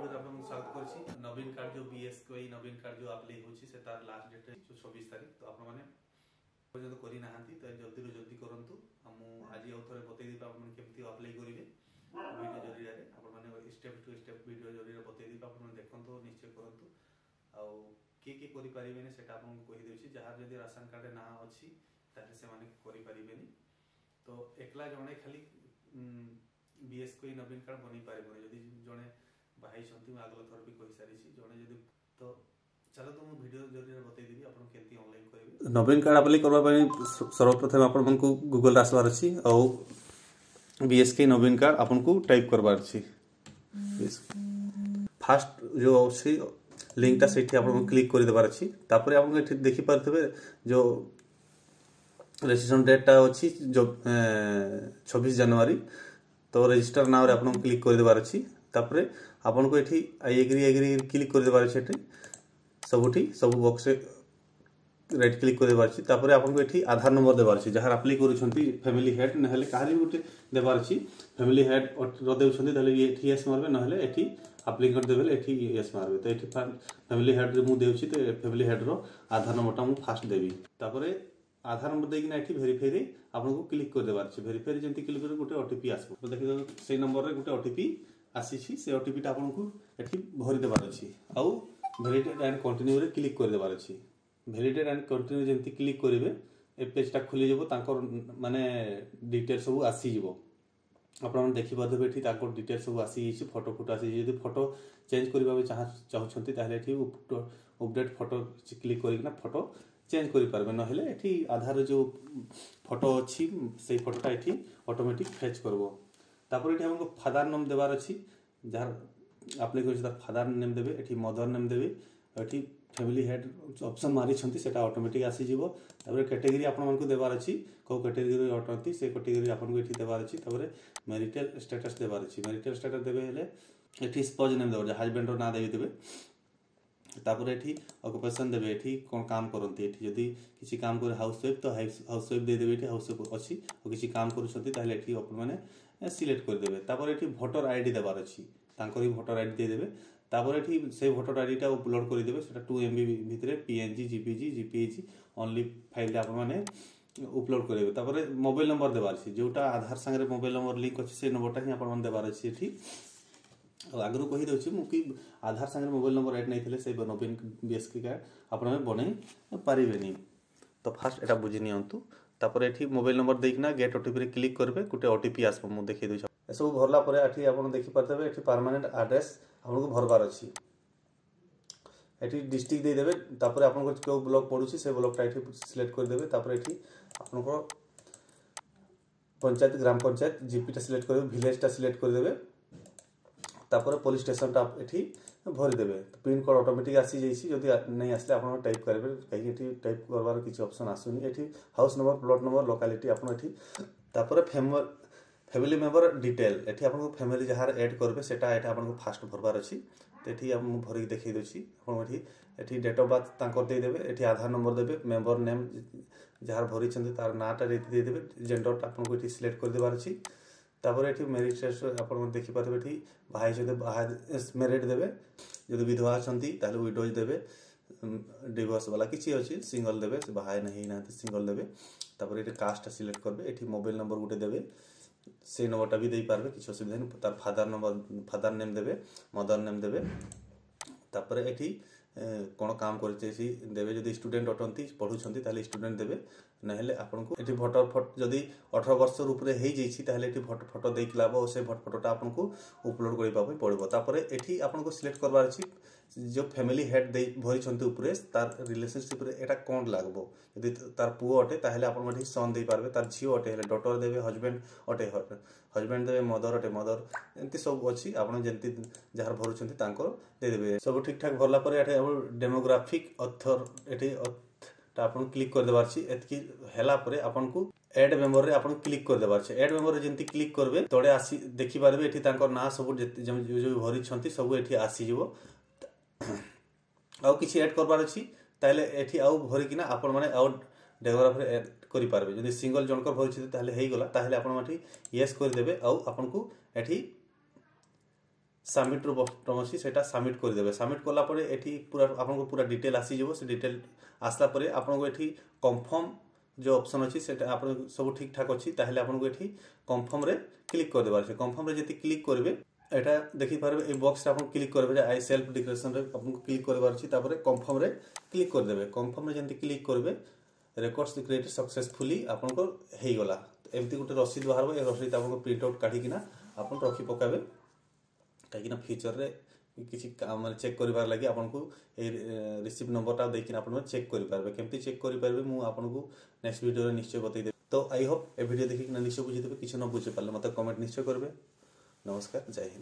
Video आप स्वागत करछि। नवीन कार्ड जो बीएसके नवीन कार्ड जो अप्लाई होछि से तार लास्ट डेट है 26 तारीख। तो आपण माने पर्यंत करि नाहंती तो जल्दी रो जल्दी करंतु। हम आज और थोड़े बतै दी आपण केमती अप्लाई करिवे वीडियो जरिया रे आपण माने स्टेप टू स्टेप वीडियो जरिया बतै दी आपण देखंतु निश्चय करंतु। आ के करि परिबेनी सेटा आपण कहि देछि जहार जदी राशन कार्ड ना अछि ताले से माने करि परिबेनी। तो एकला जणे खाली बीएसके नवीन कार्ड बनी पारिबोनी जदी जणे भाई छंती मैं आगला थर भी कहि सारी छी जणे जदी। तो चलो तो मैं वीडियो जरिया बतै देबी आपण केमती ऑनलाइन करिवे। नवीन कार्ड अप्लाई करबा पई सर्वप्रथम आपण मनकु गूगल आसबार अछि और बीएसके नवीन कार्ड आपण को टाइप करबार अछि। फास्ट जो अछि लिंक ता सेठी आपण क्लिक करि देबार अछि। तापर आपण एठी देखि परथबे जो रजिस्ट्रेशन डेट ता अछि जो 26 जनवरी। तो रजिस्टर नाउ रे आपण क्लिक कर देबार अछि। तापर आपण को एठी आई एग्री क्लिक कर देबार अछि। एठी सब बॉक्स रे राइट क्लिक कर देबार अछि। तापर आपण को एठी आधार नंबर देबार अछि जहार अप्लाई करू छंती फैमिली हेड नहले काहली गुटे देबार अछि। फैमिली हेड रो देउ छंती तले एठी यस मारबे नहले एठी अप्लाई कर देबे एठी यस मारबे। तो एठी फैमिली हेड रे मु देउ छी तो फैमिली हेड रो आधार नंबर ता मु फास्ट देबी। तापर आधार नंबर देकिना एठी वेरीफाई रे आपन को क्लिक कर देबार छै। वेरीफाई रे जेंति क्लिक करे गुटे ओटीपी आसबो। तो देखि से नंबर रे गुटे ओटीपी आसी छी। से ओटीपी ता आपन को एठी भरि देबार अछि। आ वैलिडेट एंड कंटिन्यू रे क्लिक कर देबार अछि। वैलिडेट एंड कंटिन्यू जेंति क्लिक करिवे ए पेज ता खुली जेबो तांकर माने डिटेल सब आसी जेबो। आपण देखि पादबे एठी तांकर डिटेल सब आसी छी। फोटो आसी जे फोटो चेंज करबा चाहू छंती ताले एठी अपडेट फोटो क्लिक करिना फोटो चेंज करि पारबे नहले एठी आधार जो फोटो अछि से फोटोटा एठी ऑटोमेटिक फेच करबो। तापर एठी हमको फादर नेम देबार अछि जहार अप्लाई करछि तार फादर नेम देबे एठी मदर नेम देबे। एठी फैमिली हेड ऑप्शन मारि छंती सेटा ऑटोमेटिक आसी जीवो। तापर कैटेगरी आपण मानकु देबार अछि को कैटेगरी ऑटोमेटिक से कैटेगरी आपण को एठी देबार अछि। तापर मैरिटल स्टेटस देबार अछि। मैरिटल स्टेटस देबे हेले एठी स्पाउस नेम देबो हस्बैंड रो ना देबे। तापर एठी ऑक्युपेशन देबे एठी कोन काम करंती एठी जदी किछि काम करे हाउस वाइफ तो हाउस वाइफ दे देबे। एठी हाउस वाइफ अछि और किछि काम करू छथि ताले एठी अपन माने सिलेक्ट कर देबे। तापर एठी वोटर आईडी देबार अछि तांकर ही वोटर आईडी दे देबे। तापर एठी से वोटर आईडी ता अपलोड कर देबे सेटा 2 MB भितरे पीएनजी जेपीजी ओनली फाइल आपण माने अपलोड करेबे। तापर मोबाइल नंबर देबार अछि जोटा आधार संगे मोबाइल नंबर लिंक अछि से नंबर ता ही आपण मन देबार अछि। एठी आगरू कहि दउछि मु कि आधार संगे मोबाइल नंबर ऐड नै थिले से नवीन बीएसके कार्ड आपण बनै पारिबेनी। तो फास्ट एटा बुझि नियंतु। तापर एठी मोबाइल नंबर देखना गेट ओटीपी रे क्लिक करबे गुटे ओटीपी आसबो मु देखि दउ। ए सब भरला परे एठी आपण देखि परतबे एठी परमानेंट एड्रेस आपण को भरबार अछि। एठी डिस्ट्रिक्ट दे देबे। तापर आपण को को ब्लॉक पडुछि से ब्लॉक टा एठी सिलेक्ट कर देबे। तापर एठी आपण को पंचायत ग्राम पंचायत जीपी टा सिलेक्ट करबे विलेज टा सिलेक्ट कर देबे। तापर पुलिस स्टेशन टा एठी भरि देबे। पिन कोड ऑटोमेटिक आसी जाईछि जदी नै आसले आपण टाइप करबे कहि एठी टाइप करबार किछि ऑप्शन आसुनी। एठी house number plot number locality आपण एठी तापर फैमिली मेंबर डिटेल एठी आपण को फैमिली जहार ऐड करबे सेटा एटा आपण को फास्ट भरबार अछि। तो एठी हम भरि देखि दउछि आपण एठी डेट ऑफ बर्थ तांकर दे देबे। एठी आधार नंबर देबे मेंबर नेम जहार भरि छथि तार नाटा दे देबे जेंडर आपण को एठी सिलेक्ट कर देबार अछि। तापर एठी मैरिज स्टेटस आपण देखि पातबे एठी भाई जदे मैरिड देबे जदि विधवा छथि ताले विडोज देबे। डिवोर्स वाला किछि अछि सिंगल देबे से भाई नहीं ना सिंगल देबे। तापर एठी कास्ट सिलेक्ट करबे एठी मोबाइल नंबर गुटे देबे से नंबरटा भी दे पारबे किछि असुविधा नै। तार फादर नंबर फादर नेम देबे मदर नेम देबे। तापर एठी कोन काम करते सी देबे जदि स्टूडेंट अटंती पढु छथि ताले स्टूडेंट देबे नहले आपन को एठी वोटर फोटो जदि 18 वर्ष ऊपर हे जाईछि ताले एठी फोटो देख लाबो से फोटोटा आपन को अपलोड करिबा पय पड़बो। तापर एठी आपन को सिलेक्ट करबार अछि जो फैमिली हेड दे भरि छथि ऊपर तार रिलेशनशिप रे एटा कोन लागबो यदि तार पुओ अटे ताहेले आपन मठी सन दे पारबे। तार झियो अटे हेले डॉटर देबे हस्बैंड अटे हस्बैंड देबे मदर अटे मदर एंती सब अछि आपन जेंती जहार भरु छथि तांको दे देबे। सब ठीक ठाक भरला परे एटे डेमोग्राफिक ऑथर एटे ता आपन क्लिक कर देबार छी। एतकी हेला परे आपन को ऐड मेंबर रे आपन क्लिक कर देबार छी। ऐड मेंबर रे जेंती क्लिक करबे तोडे आसी देखि पारबे एठी तांकर ना सब जो भरि छथि सब एठी आसी जीवो। आउ किछि ऐड करबार अछि ताले एठी आउ भरि किना आपन माने आउ डेमोग्राफी ऐड करि पारबे। जदि सिंगल जनकर भरि छी ताले हेई गला ताले आपन माठी यस कर देबे। आउ आपन को एठी सबमिट्र बटन अच्छी से सबमिट करदे। सबमिट कलापर ये पूरा आपको पूरा डिटेल आसीज से डिटेल आसलापर आपको ये कन्फर्म जो ऑप्शन अच्छी से सब ठीक ठाक अच्छी ताहले आपको ये कन्फर्म रे क्लिक कर देबार। कन्फर्म रे जति क्लिक करेंगे एटा देखि पारबे ए बॉक्स रे आपन क्लिक करबे आई सेल्फ डिक्लेरेशन रे आपन क्लिक करबार अछि तापर कन्फर्म रे क्लिक कर देबे। कन्फर्म रे जंती क्लिक करबे रेकॉर्ड्स क्रिएटेड सक्सेसफुली आपन को हेई गला। एमती गुटे रसीद बाहरबो ए रसीद आपन प्रिंट आउट काढी किना आपन रखी पकाबे काईकिना फ्यूचर रे किसी माने चेक करिबार लागि आपन को ए रिसीव नंबर ता देखिना आपन चेक करि पारबे। केमती चेक करि पारबे मु आपन को नेक्स्ट वीडियो रे निश्चय बतै दे। तो आई होप ए वीडियो देखि किना निश्चय बुझि देबे। किछ न बुझि पाले मते कमेंट निश्चय करबे। नमस्कार, जय हिंद।